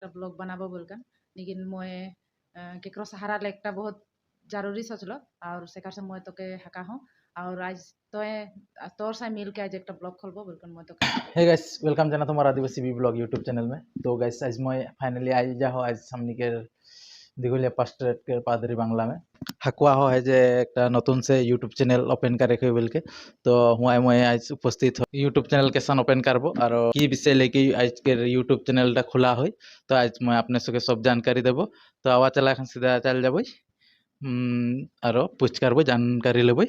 একটা ব্লগ বানাবো বলকান लेकिन মই केकरो सहारा ले एकटा बहुत जरूरी सोचलो और सेकार से मैं तोके हाका हूँ और आज तोर से मिल के आज एक ब्लॉग खोलबो बोलकन मैं तोके हे गाइस वेलकम जाना तुम्हारा आदिवासी बी ब्लॉग यूट्यूब चैनल में। तो गाइस आज मैं फाइनली आई जा हो आज हमनी के दिगुलिया पास्टर के पादरी बांग्ला में हाकुआ हो है जे एक नतून से यूट्यूब चैनल ओपन करे के बोल के तो हुआ मैं आज उपस्थित हो यूट्यूब चैनल के सन ओपन करबो और की विषय लेके आज के यूट्यूब चैनल टा खुला हो तो आज मैं अपने सबके सब जानकारी देबो। तो आवा चला सीधा चल जाबो और पूछ करबो जानकारी लेबो।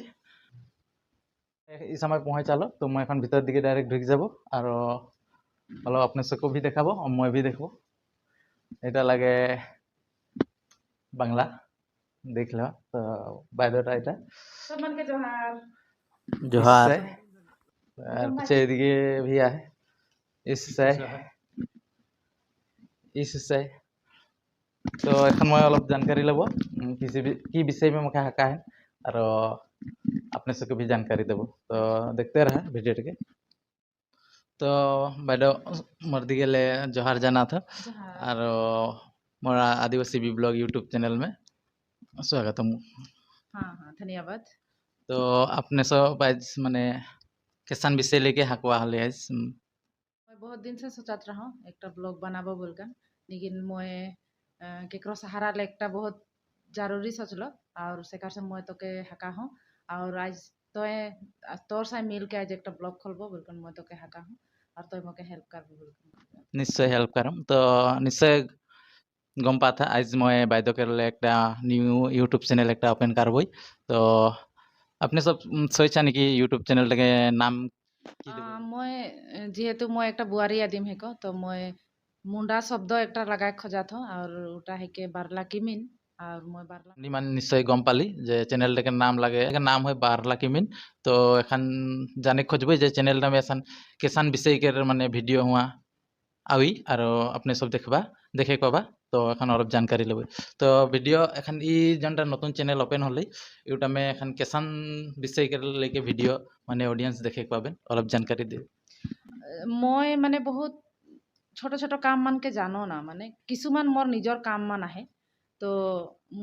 এই সময় পৌঁছালো তো মই এখন ভিতর দিকে ডাইরেক্ট ঢুকে যাব আর হলো আপনার सबको भी দেখাবো और मैं भी देखबो। এটা লাগে বাংলা দেখলো তো বাইরেটা এটা सबमन के जोहार जोहार और पीछे दिखे भी है इससे तो এখন मैं অলপ जानकारी लेबो किसी भी की विषय में मुझे हाका है और अपने सबको भी जानकारी देबो। तो देखते रहे वीडियो के। तो बैडो मर्दी के लिए जोहार जाना था और मोरा आदिवासी बी ब्लॉग यूट्यूब चैनल में स्वागतम। हाँ हाँ धन्यवाद। तो अपने सब आज माने किसान विषय लेके हाकवा हले आज मैं बहुत दिन से सोचत रहा एक ब्लॉग बनाबो बोलकन लेकिन मैं केकरो सहारा ले एक बहुत जरूरी सोचलो और सेकार से मैं तोके हाका हूँ और आज तोर से मिल के आज एक ब्लॉग खोलबो बोलकन मैं तोके हाका हूँ और तो मके हेल्प करबो बोलकन निश्चय हेल्प करम। तो निश्चय गम पाता आज मैं बायदो के लिए एक न्यू यूट्यूब चैनल एक ओपन करबो। तो अपने सब सोचा कि यूट्यूब चैनल के नाम मैं जेहेतु मैं एक बुआरी आदिम है को तो मैं मुंडा शब्द एक लगाए खोजा था और उटा है के बारला किमिन और मैं बारला निमान निश्चय गम पाली जे चैनल के नाम लगे नाम है बारला किमिन। तो एखन जाने खोजबे जे चैनल नाम एसन किसान विषय के माने वीडियो हुआ आवी और अपने सब देखबा देखे पाबा। तो एखन और जानकारी लेबे। तो वीडियो एखन ई जनटा नतुन चैनल ओपन होले यूटा में एखन किसान विषय के लेके वीडियो माने ऑडियंस देखे पाबे और जानकारी दे मैं माने बहुत छोट छोट काम मान के जानो ना माने किसुमान मोर निजर काम मान आहे तो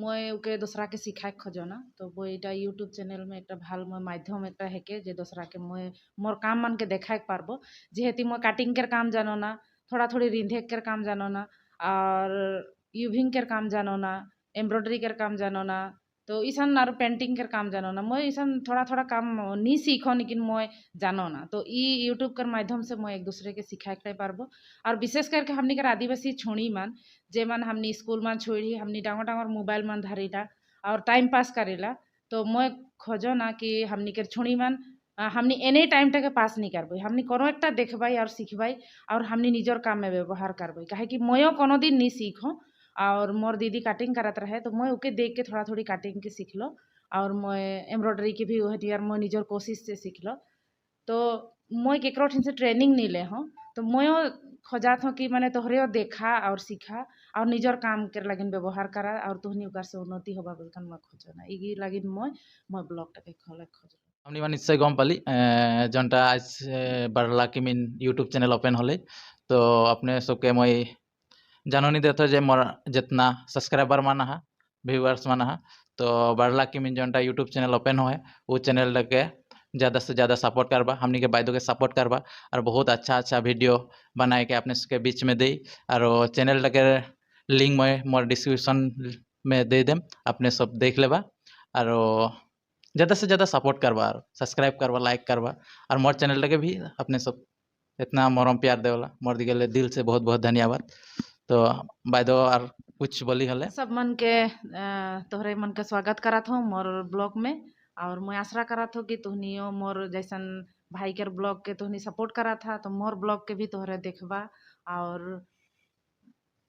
मैं उके दूसरा के सिखाए खोजो ना तो वो इटा यूट्यूब चैनल में एक भाल मैं माध्यम एक है के जे दूसरा के मैं मोर काम मान के देखाए पारबो जेहेतु मैं काटिंग के काम जानो ना थोड़ा थोड़ी रिंधे के काम जानो ना और यूविंग के काम जानो ना एम्ब्रॉयडरी के काम जानो ना तो ईसन और पेंटिंग के काम जानो ना मैं ईसन थोड़ा थोड़ा काम नहीं सीखो लेकिन मैं जानो ना तो ई यूट्यूब के माध्यम से मैं एक दूसरे के सिखाए पारबो और विशेष करके हमनी के आदिवासी छोड़ी मान जे मन हमनी स्कूल मान छोड़ी हमनी डांगर डांगर मोबाइल मान धरीला और टाइम पास करेला तो मैं खोजो ना कि हमनी के छोड़ी मान हमनी एनी टाइम के पास नहीं करबे हमनी कोनो एकटा देखबाई और सीखबाई और हमनी निजर काम में व्यवहार करबे काहे कि मयो कोनो दिन नहीं सीखो और मोर दीदी कटिंग करत रहे तो मैं ओके देख के थोड़ा थोड़ी कटिंग के सीख लो और मैं एम्ब्रॉयडरी के भी हथियार मैं निजर कोशिश से सीख लो तो मैं केकरो ठिन से ट्रेनिंग नहीं ले हूँ तो मैं खोजात हूँ कि मैंने तोहरे देखा और सीखा और निजर काम के लगिन व्यवहार करा और तुहनी ओकर से उन्नति होबा बोलकन मैं खोजो ना इगी लगिन मैं ब्लॉग टाके खोले खोज हमनी मान निश्चय गम पाली जनटा आज Barla Kimin YouTube channel open होले तो अपने सबके मैं जाननी देता जे मोर जितना सब्सक्राइबर माना है व्यूअर्स माना है तो बारला किमिन जनटा यूट्यूब चैनल ओपन हो है वो चैनल के ज़्यादा से ज़्यादा सपोर्ट करबा हमनी के बायदो के सपोर्ट करबा और बहुत अच्छा अच्छा वीडियो बनाए के अपने के बीच में दे और चैनल के लिंक मैं मोर डिस्क्रिप्शन में दे देम अपने सब देख लेबा और ज़्यादा से ज़्यादा सपोर्ट करबा और सब्सक्राइब करबा लाइक करबा और मोर चैनल के भी अपने सब इतना मरम प्यार देवला मोर दिगले दिल से बहुत बहुत धन्यवाद। तो बायदो और कुछ बोली हले सब मन के तोहरे मन के स्वागत करत हूँ मोर ब्लॉग में और मैं आशा करत हूँ कि तुहनियो मोर जैसन भाई के ब्लॉग के तुहनी सपोर्ट करा था तो मोर ब्लॉग के भी तोहरे देखबा और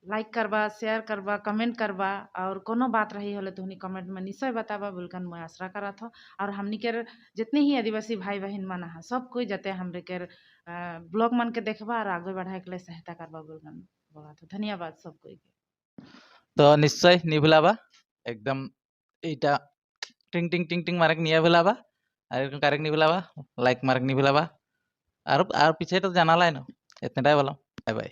लाइक करबा शेयर करबा कमेंट करबा और कोनो बात रही होले तुहनी कमेंट में निश्चय बताबा बोलकन मैं आशा करत हूँ और हमनी के जितने ही आदिवासी भाई बहन मन है सब कोई जाते हमरे के ब्लॉग मन के देखबा और आगे बढ़ाए के लिए सहायता करबा बोलकन बोला तो धन्यवाद सब कोई के। तो निश्चय नहीं भुलाबा एकदम इटा टिंग टिंग टिंग टिंग मारक नहीं भुलाबा और कारेक नहीं भुलाबा लाइक मारक नहीं भुलाबा और पीछे तो जाना लाइन इतने टाइम बोला बाय बाय।